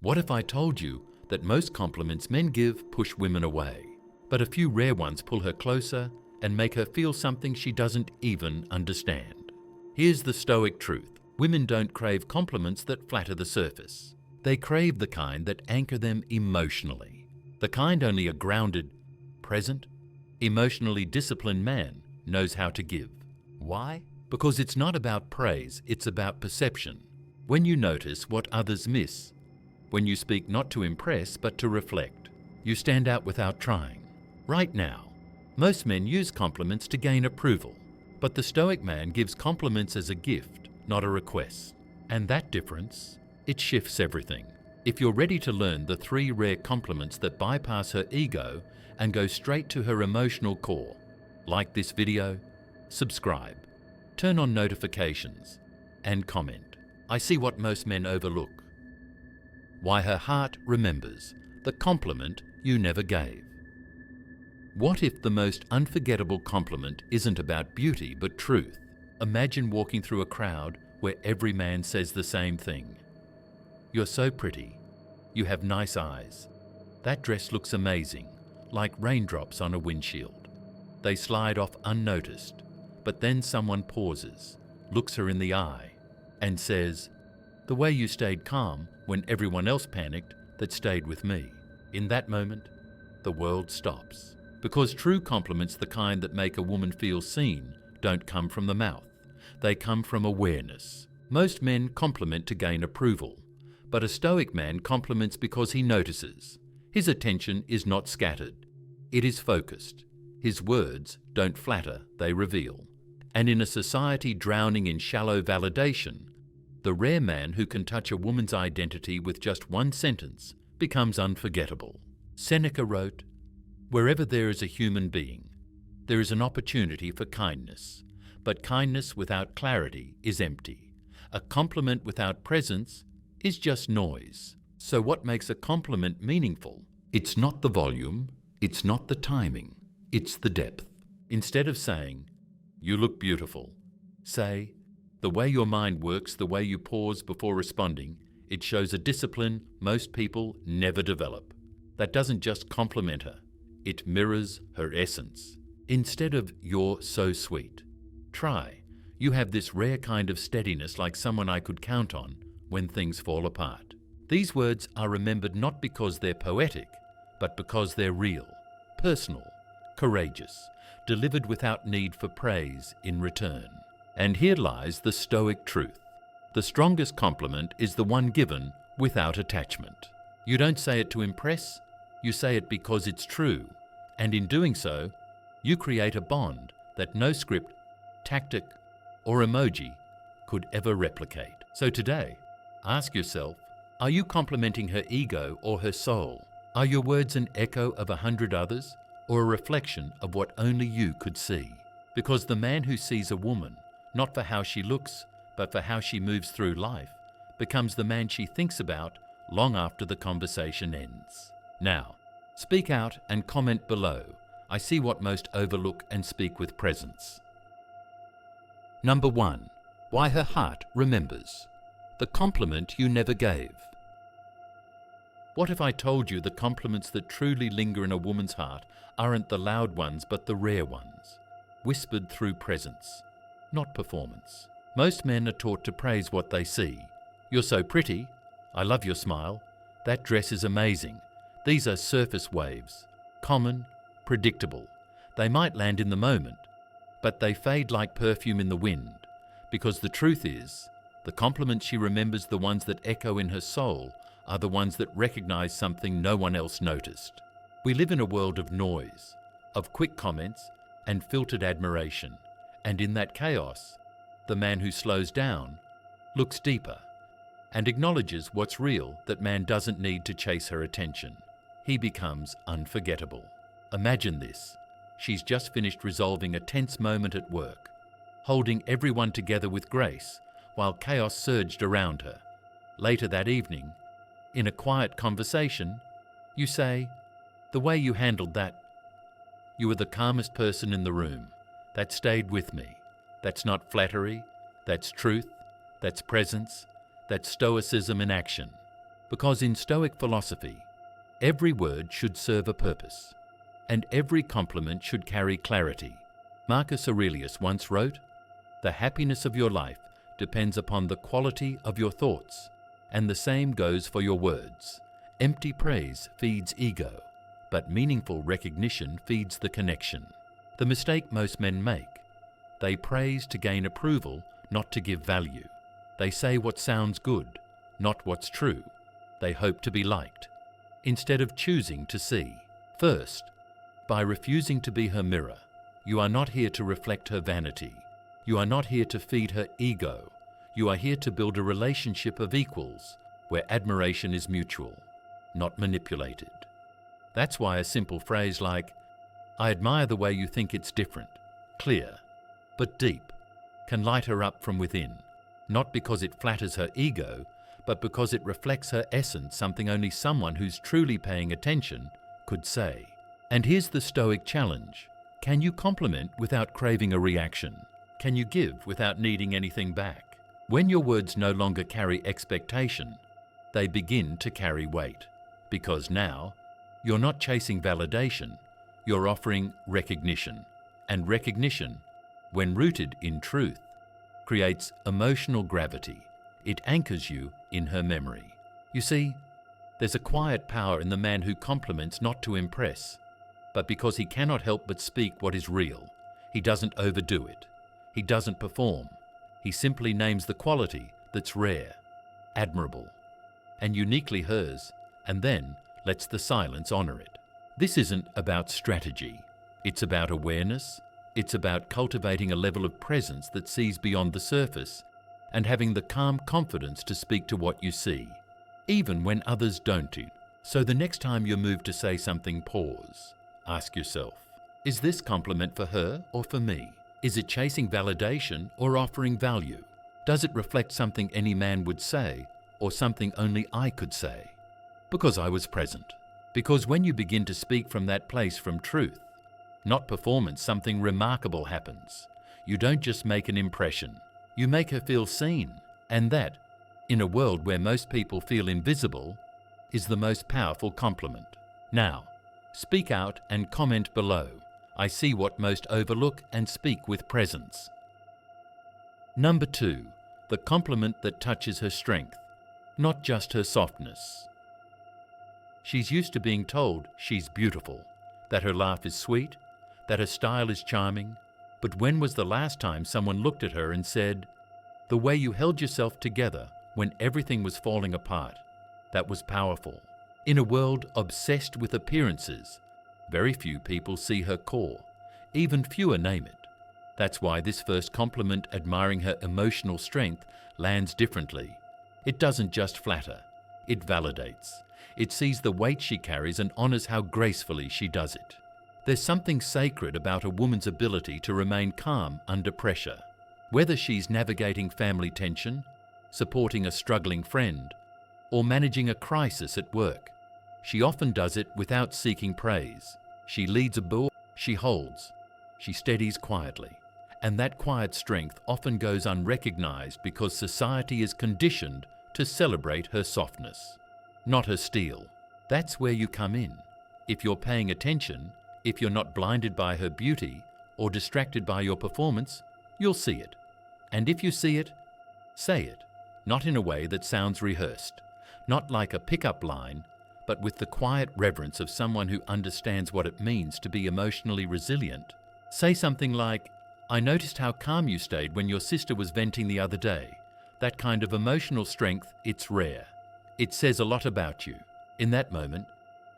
What if I told you that most compliments men give push women away, but a few rare ones pull her closer and make her feel something she doesn't even understand? Here's the Stoic truth. Women don't crave compliments that flatter the surface. They crave the kind that anchor them emotionally. The kind only a grounded, present, emotionally disciplined man knows how to give. Why? Because it's not about praise, it's about perception. When you notice what others miss, when you speak not to impress but to reflect, you stand out without trying. Right now, most men use compliments to gain approval, but the Stoic man gives compliments as a gift, not a request. And that difference, it shifts everything. If you're ready to learn the 3 rare compliments that bypass her ego and go straight to her emotional core, like this video, subscribe, turn on notifications, and comment. I see what most men overlook. Why her heart remembers the compliment you never gave. What if the most unforgettable compliment isn't about beauty but truth? Imagine walking through a crowd where every man says the same thing. You're so pretty. You have nice eyes. That dress looks amazing, like raindrops on a windshield. They slide off unnoticed, but then someone pauses, looks her in the eye, and says, "The way you stayed calm when everyone else panicked that stayed with me." In that moment, the world stops. Because true compliments, the kind that make a woman feel seen, don't come from the mouth. They come from awareness. Most men compliment to gain approval, but a Stoic man compliments because he notices. His attention is not scattered. It is focused. His words don't flatter, they reveal. And in a society drowning in shallow validation, the rare man who can touch a woman's identity with just one sentence becomes unforgettable. Seneca wrote, "Wherever there is a human being, there is an opportunity for kindness, but kindness without clarity is empty. A compliment without presence is just noise." So what makes a compliment meaningful? It's not the volume, it's not the timing, it's the depth. Instead of saying, "You look beautiful," say, "The way your mind works, the way you pause before responding, it shows a discipline most people never develop." That doesn't just compliment her, it mirrors her essence. Instead of "You're so sweet," try, "You have this rare kind of steadiness like someone I could count on when things fall apart." These words are remembered not because they're poetic, but because they're real, personal, courageous, delivered without need for praise in return. And here lies the Stoic truth. The strongest compliment is the one given without attachment. You don't say it to impress, you say it because it's true. And in doing so, you create a bond that no script, tactic, or emoji could ever replicate. So today, ask yourself, are you complimenting her ego or her soul? Are your words an echo of 100 others or a reflection of what only you could see? Because the man who sees a woman, not for how she looks, but for how she moves through life, becomes the man she thinks about long after the conversation ends. Now, speak out and comment below. I see what most overlook and speak with presence. Number 1. Why her heart remembers. The compliment you never gave. What if I told you the compliments that truly linger in a woman's heart aren't the loud ones but the rare ones, whispered through presence, not performance? Most men are taught to praise what they see. "You're so pretty," "I love your smile," "That dress is amazing." These are surface waves, common, predictable. They might land in the moment, but they fade like perfume in the wind, because the truth is, the compliments she remembers, the ones that echo in her soul, are the ones that recognize something no one else noticed. We live in a world of noise, of quick comments and filtered admiration, and in that chaos, the man who slows down looks deeper and acknowledges what's real, that man doesn't need to chase her attention. He becomes unforgettable. Imagine this. She's just finished resolving a tense moment at work, holding everyone together with grace while chaos surged around her. Later that evening, in a quiet conversation, you say, "The way you handled that, you were the calmest person in the room. That stayed with me." That's not flattery, that's truth, that's presence, that's Stoicism in action. Because in Stoic philosophy, every word should serve a purpose, and every compliment should carry clarity. Marcus Aurelius once wrote, "The happiness of your life depends upon the quality of your thoughts, and the same goes for your words. Empty praise feeds ego, but meaningful recognition feeds the connection." The mistake most men make: they praise to gain approval, not to give value. They say what sounds good, not what's true. They hope to be liked, instead of choosing to see. First, by refusing to be her mirror, you are not here to reflect her vanity. You are not here to feed her ego. You are here to build a relationship of equals, where admiration is mutual, not manipulated. That's why a simple phrase like, "I admire the way you think it's different," clear, but deep, can light her up from within, not because it flatters her ego, but because it reflects her essence, something only someone who's truly paying attention could say. And here's the Stoic challenge. Can you compliment without craving a reaction? Can you give without needing anything back? When your words no longer carry expectation, they begin to carry weight. Because now, you're not chasing validation, you're offering recognition. And recognition, when rooted in truth, creates emotional gravity. It anchors you in her memory. You see, there's a quiet power in the man who compliments not to impress, but because he cannot help but speak what is real. He doesn't overdo it. He doesn't perform. He simply names the quality that's rare, admirable, and uniquely hers, and then lets the silence honor it. This isn't about strategy. It's about awareness. It's about cultivating a level of presence that sees beyond the surface and having the calm confidence to speak to what you see, even when others don't. So the next time you're moved to say something, pause. Ask yourself, is this compliment for her or for me? Is it chasing validation or offering value? Does it reflect something any man would say or something only I could say? Because I was present. Because when you begin to speak from that place, from truth, not performance, something remarkable happens. You don't just make an impression, you make her feel seen. And that, in a world where most people feel invisible, is the most powerful compliment. Now, speak out and comment below. I see what most overlook and speak with presence. Number 2, the compliment that touches her strength, not just her softness. She's used to being told she's beautiful, that her laugh is sweet, that her style is charming. But when was the last time someone looked at her and said, "The way you held yourself together when everything was falling apart, that was powerful"? In a world obsessed with appearances, very few people see her core, even fewer name it. That's why this first compliment, admiring her emotional strength, lands differently. It doesn't just flatter, it validates. It sees the weight she carries and honors how gracefully she does it. There's something sacred about a woman's ability to remain calm under pressure. Whether she's navigating family tension, supporting a struggling friend, or managing a crisis at work, she often does it without seeking praise. She leads a bull, she holds, she steadies quietly. And that quiet strength often goes unrecognized because society is conditioned to celebrate her softness, not her steel. That's where you come in. If you're paying attention, if you're not blinded by her beauty or distracted by your performance, you'll see it. And if you see it, say it, not in a way that sounds rehearsed, not like a pickup line, but with the quiet reverence of someone who understands what it means to be emotionally resilient. Say something like, "I noticed how calm you stayed when your sister was venting the other day." That kind of emotional strength, it's rare. It says a lot about you. In that moment,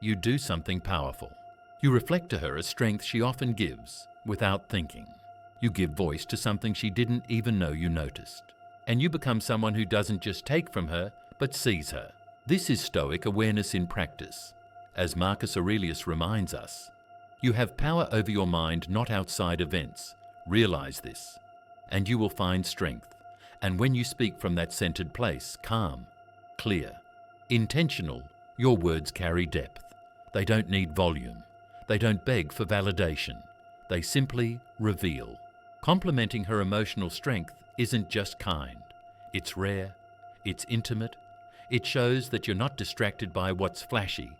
you do something powerful. You reflect to her a strength she often gives without thinking. You give voice to something she didn't even know you noticed. And you become someone who doesn't just take from her, but sees her. This is Stoic awareness in practice. As Marcus Aurelius reminds us, you have power over your mind, not outside events. Realize this, and you will find strength. And when you speak from that centered place, calm, clear, intentional, your words carry depth. They don't need volume. They don't beg for validation. They simply reveal. Complimenting her emotional strength isn't just kind. It's rare, it's intimate, It shows that you're not distracted by what's flashy,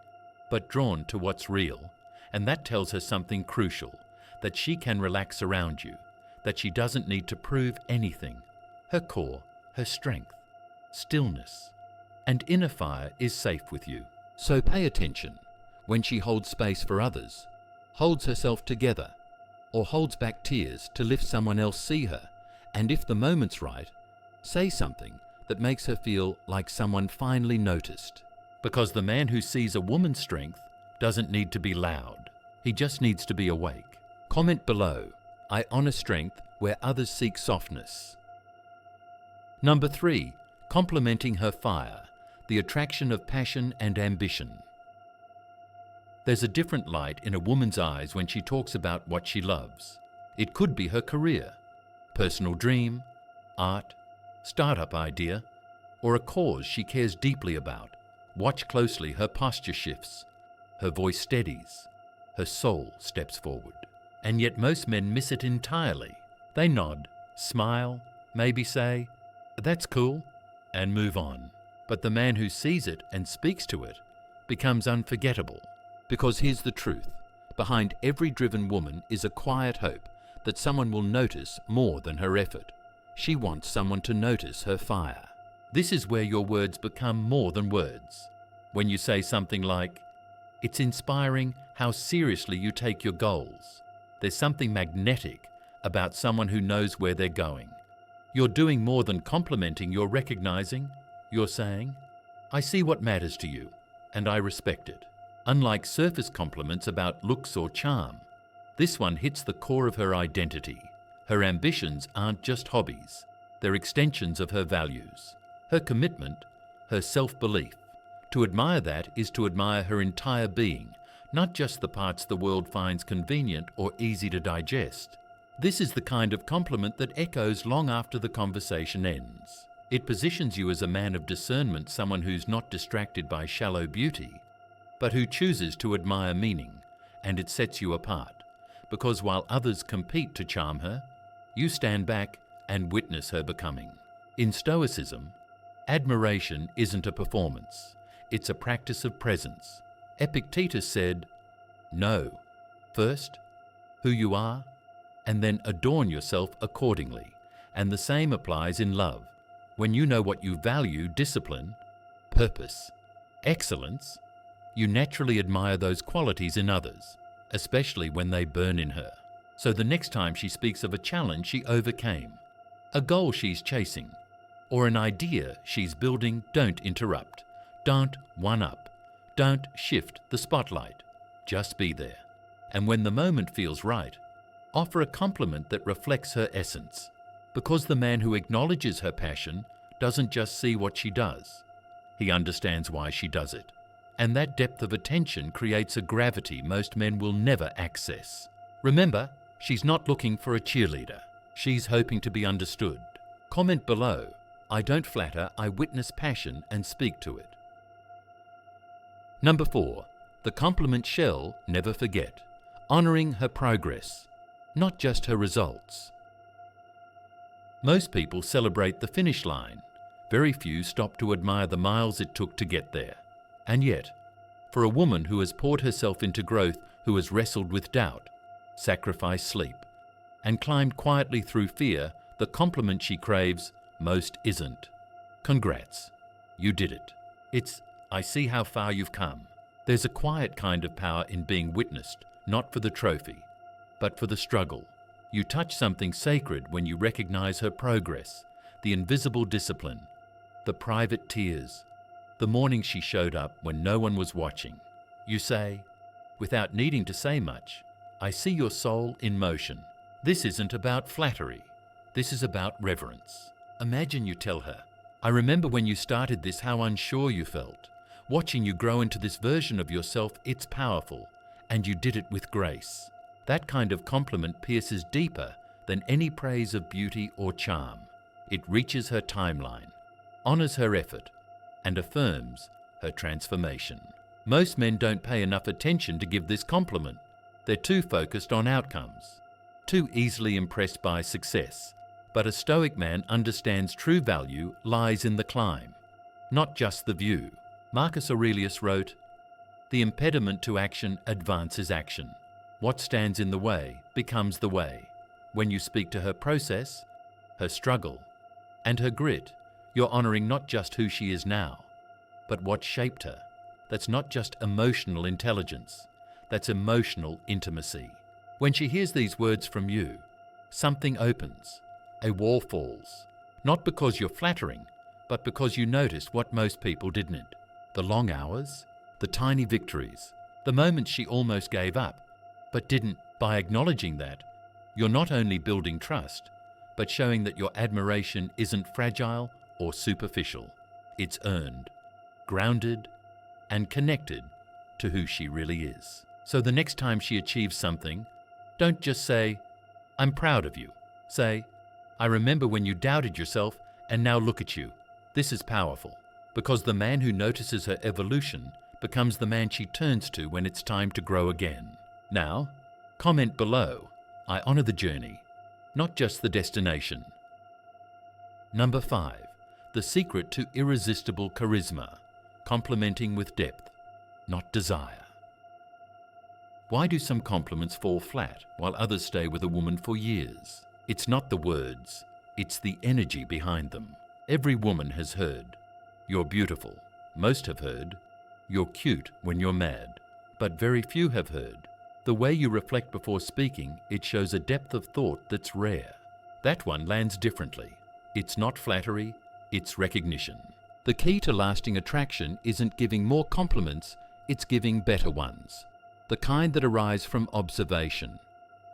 but drawn to what's real, and that tells her something crucial, that she can relax around you, that she doesn't need to prove anything. Her core, her strength, stillness, and inner fire is safe with you. So pay attention when she holds space for others, holds herself together, or holds back tears to lift someone else see her, and if the moment's right, say something that makes her feel like someone finally noticed. Because the man who sees a woman's strength doesn't need to be loud. He just needs to be awake. Comment below, I honor strength where others seek softness. Number 3, complementing her fire, the attraction of passion and ambition. There's a different light in a woman's eyes when she talks about what she loves. It could be her career, personal dream, art, startup idea, or a cause she cares deeply about. Watch closely, her posture shifts, her voice steadies, her soul steps forward. And yet most men miss it entirely. They nod, smile, maybe say, "That's cool," and move on. But the man who sees it and speaks to it becomes unforgettable. Because here's the truth, behind every driven woman is a quiet hope that someone will notice more than her effort. She wants someone to notice her fire. This is where your words become more than words. When you say something like, "It's inspiring how seriously you take your goals." There's something magnetic about someone who knows where they're going. You're doing more than complimenting, you're recognizing, you're saying, "I see what matters to you, and I respect it." Unlike surface compliments about looks or charm, this one hits the core of her identity. Her ambitions aren't just hobbies, they're extensions of her values, her commitment, her self-belief. To admire that is to admire her entire being, not just the parts the world finds convenient or easy to digest. This is the kind of compliment that echoes long after the conversation ends. It positions you as a man of discernment, someone who's not distracted by shallow beauty, but who chooses to admire meaning, and it sets you apart. Because while others compete to charm her, you stand back and witness her becoming. In Stoicism, admiration isn't a performance, it's a practice of presence. Epictetus said, "Know, first, who you are, and then adorn yourself accordingly." And the same applies in love. When you know what you value, discipline, purpose, excellence, you naturally admire those qualities in others, especially when they burn in her. So the next time she speaks of a challenge she overcame, a goal she's chasing, or an idea she's building, don't interrupt. Don't one-up. Don't shift the spotlight. Just be there. And when the moment feels right, offer a compliment that reflects her essence. Because the man who acknowledges her passion doesn't just see what she does. He understands why she does it. And that depth of attention creates a gravity most men will never access. Remember, she's not looking for a cheerleader. She's hoping to be understood. Comment below, I don't flatter, I witness passion and speak to it. Number 4, the compliment shall never forget. Honoring her progress, not just her results. Most people celebrate the finish line. Very few stop to admire the miles it took to get there. And yet, for a woman who has poured herself into growth, who has wrestled with doubt, sacrificed sleep, and climbed quietly through fear, the compliment she craves most isn't, "Congrats, you did it." It's, "I see how far you've come." There's a quiet kind of power in being witnessed, not for the trophy, but for the struggle. You touch something sacred when you recognize her progress, the invisible discipline, the private tears, the morning she showed up when no one was watching. You say, without needing to say much, "I see your soul in motion." This isn't about flattery. This is about reverence. Imagine you tell her, "I remember when you started this, how unsure you felt. Watching you grow into this version of yourself, it's powerful, and you did it with grace." That kind of compliment pierces deeper than any praise of beauty or charm. It reaches her timeline, honors her effort, and affirms her transformation. Most men don't pay enough attention to give this compliment. They're too focused on outcomes, too easily impressed by success. But a Stoic man understands true value lies in the climb. not just the view. Marcus Aurelius wrote, "The impediment to action advances action. What stands in the way becomes the way." When you speak to her process, her struggle, and her grit, you're honoring not just who she is now, but what shaped her. That's not just emotional intelligence, that's emotional intimacy. When she hears these words from you, something opens, a wall falls, not because you're flattering, but because you noticed what most people didn't. The long hours, the tiny victories, the moments she almost gave up, but didn't. By acknowledging that, you're not only building trust, but showing that your admiration isn't fragile or superficial. It's earned, grounded, and connected to who she really is. So the next time she achieves something, don't just say, "I'm proud of you." Say, "I remember when you doubted yourself, and now look at you." This is powerful, because the man who notices her evolution becomes the man she turns to when it's time to grow again. Now, comment below, "I honor the journey, not just the destination." Number 5. The secret to irresistible charisma, complimenting with depth, not desire. Why do some compliments fall flat while others stay with a woman for years? It's not the words, it's the energy behind them. Every woman has heard, "You're beautiful." Most have heard, "You're cute when you're mad." But very few have heard, "The way you reflect before speaking, it shows a depth of thought that's rare." That one lands differently. It's not flattery, it's recognition. The key to lasting attraction isn't giving more compliments, it's giving better ones. The kind that arise from observation,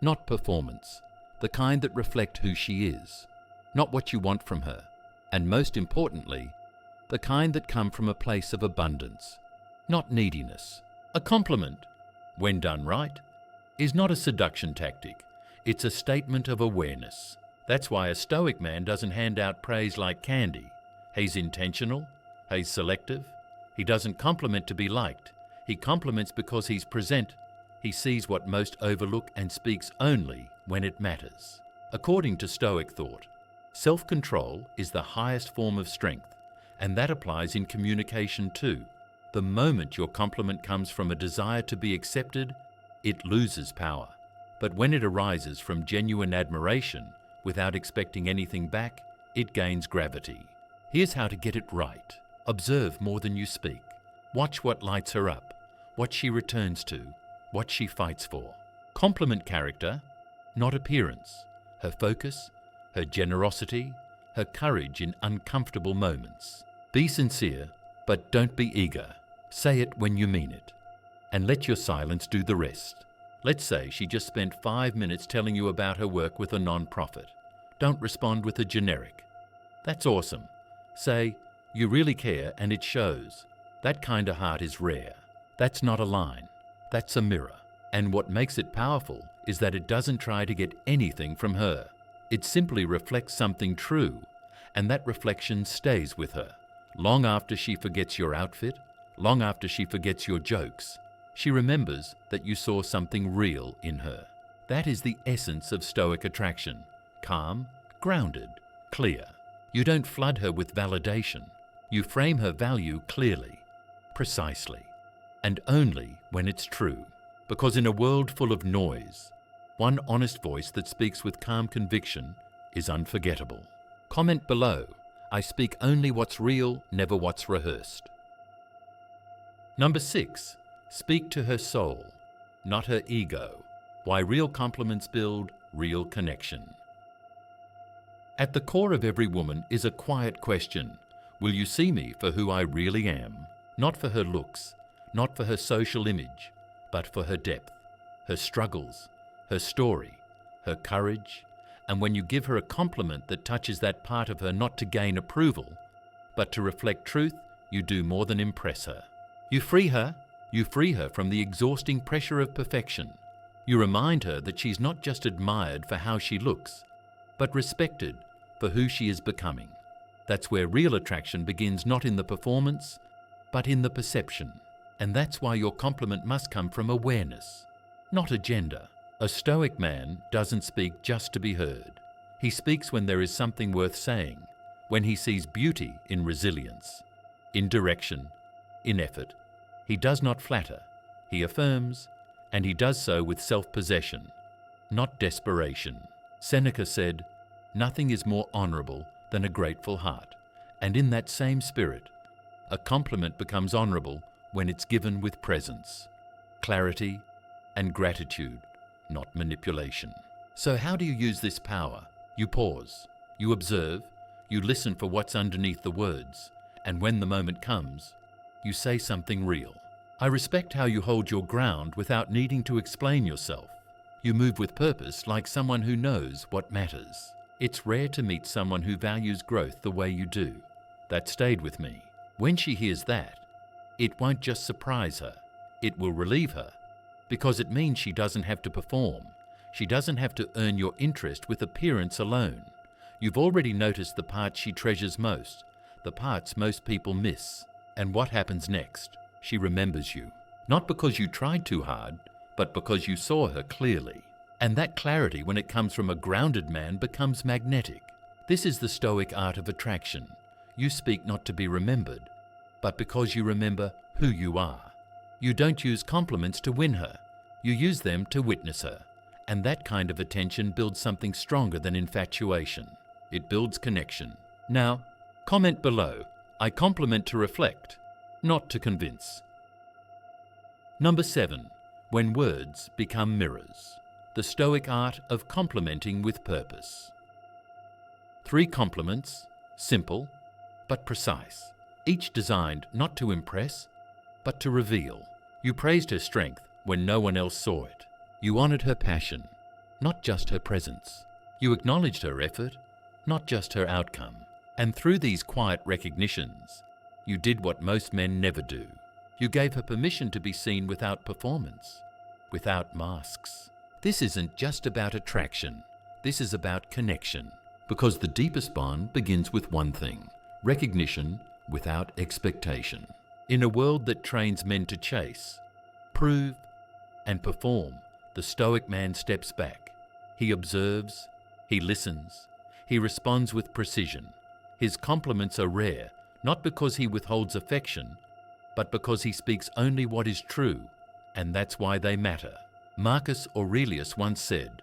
not performance. The kind that reflect who she is, not what you want from her. And most importantly, the kind that come from a place of abundance, not neediness. A compliment, when done right, is not a seduction tactic. It's a statement of awareness. That's why a Stoic man doesn't hand out praise like candy. He's intentional, he's selective. He doesn't compliment to be liked. He compliments because he's present. He sees what most overlook and speaks only when it matters. According to Stoic thought, self-control is the highest form of strength, and that applies in communication too. The moment your compliment comes from a desire to be accepted, it loses power. But when it arises from genuine admiration, without expecting anything back, it gains gravity. Here's how to get it right. Observe more than you speak. Watch what lights her up, what she returns to, what she fights for. Compliment character, not appearance. Her focus, her generosity, her courage in uncomfortable moments. Be sincere, but don't be eager. Say it when you mean it. And let your silence do the rest. Let's say she just spent 5 minutes telling you about her work with a non-profit. Don't respond with a generic, "That's awesome." Say, "You really care and it shows." That kind of heart is rare. That's not a line, that's a mirror. And what makes it powerful is that it doesn't try to get anything from her. It simply reflects something true, and that reflection stays with her. Long after she forgets your outfit, long after she forgets your jokes, she remembers that you saw something real in her. That is the essence of Stoic attraction. Calm, grounded, clear. You don't flood her with validation. You frame her value clearly, precisely, and only when it's true. Because in a world full of noise, one honest voice that speaks with calm conviction is unforgettable. Comment below, "I speak only what's real, never what's rehearsed." Number 6, speak to her soul, not her ego. Why real compliments build real connection. At the core of every woman is a quiet question. Will you see me for who I really am? Not for her looks, not for her social image, but for her depth, her struggles, her story, her courage. And when you give her a compliment that touches that part of her not to gain approval, but to reflect truth, you do more than impress her. You free her from the exhausting pressure of perfection. You remind her that she's not just admired for how she looks, but respected for who she is becoming. That's where real attraction begins, not in the performance, but in the perception. And that's why your compliment must come from awareness, not agenda. A Stoic man doesn't speak just to be heard. He speaks when there is something worth saying, when he sees beauty in resilience, in direction, in effort. He does not flatter, he affirms, and he does so with self-possession, not desperation. Seneca said, "Nothing is more honourable than a grateful heart," and in that same spirit, a compliment becomes honourable when it's given with presence, clarity, and gratitude, not manipulation. So how do you use this power? You pause, you observe, you listen for what's underneath the words, and when the moment comes, you say something real. I respect how you hold your ground without needing to explain yourself. You move with purpose like someone who knows what matters. It's rare to meet someone who values growth the way you do. That stayed with me. When she hears that, it won't just surprise her, it will relieve her, because it means she doesn't have to perform. She doesn't have to earn your interest with appearance alone. You've already noticed the parts she treasures most, the parts most people miss. And what happens next? She remembers you. Not because you tried too hard, but because you saw her clearly. And that clarity, when it comes from a grounded man, becomes magnetic. This is the Stoic art of attraction. You speak not to be remembered, but because you remember who you are. You don't use compliments to win her. You use them to witness her. And that kind of attention builds something stronger than infatuation. It builds connection. Now, comment below. I compliment to reflect, not to convince. Number 7. When words become mirrors. The Stoic art of complimenting with purpose. 3 compliments, simple but precise, each designed not to impress, but to reveal. You praised her strength when no one else saw it. You honored her passion, not just her presence. You acknowledged her effort, not just her outcome. And through these quiet recognitions, you did what most men never do. You gave her permission to be seen without performance, without masks. This isn't just about attraction. This is about connection. Because the deepest bond begins with one thing: recognition without expectation. In a world that trains men to chase, prove, and perform, the Stoic man steps back. He observes, he listens, he responds with precision. His compliments are rare, not because he withholds affection, but because he speaks only what is true, and that's why they matter. Marcus Aurelius once said,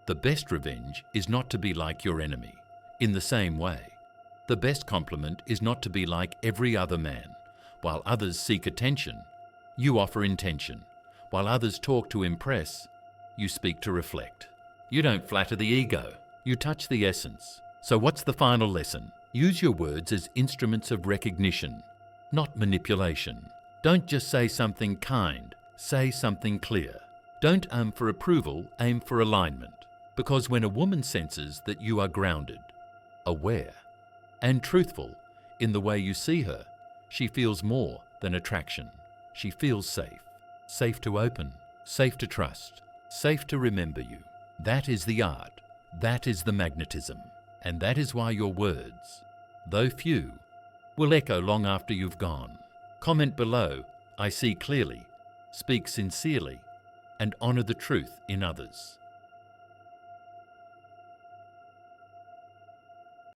"The best revenge is not to be like your enemy." In the same way, the best compliment is not to be like every other man. While others seek attention, you offer intention. While others talk to impress, you speak to reflect. You don't flatter the ego, you touch the essence. So what's the final lesson? Use your words as instruments of recognition, not manipulation. Don't just say something kind, say something clear. Don't aim for approval, aim for alignment. Because when a woman senses that you are grounded, aware, and truthful in the way you see her, she feels more than attraction. She feels safe. Safe to open, safe to trust, safe to remember you. That is the art. That is the magnetism. And that is why your words, though few, will echo long after you've gone. Comment below, I see clearly, speak sincerely, and honor the truth in others.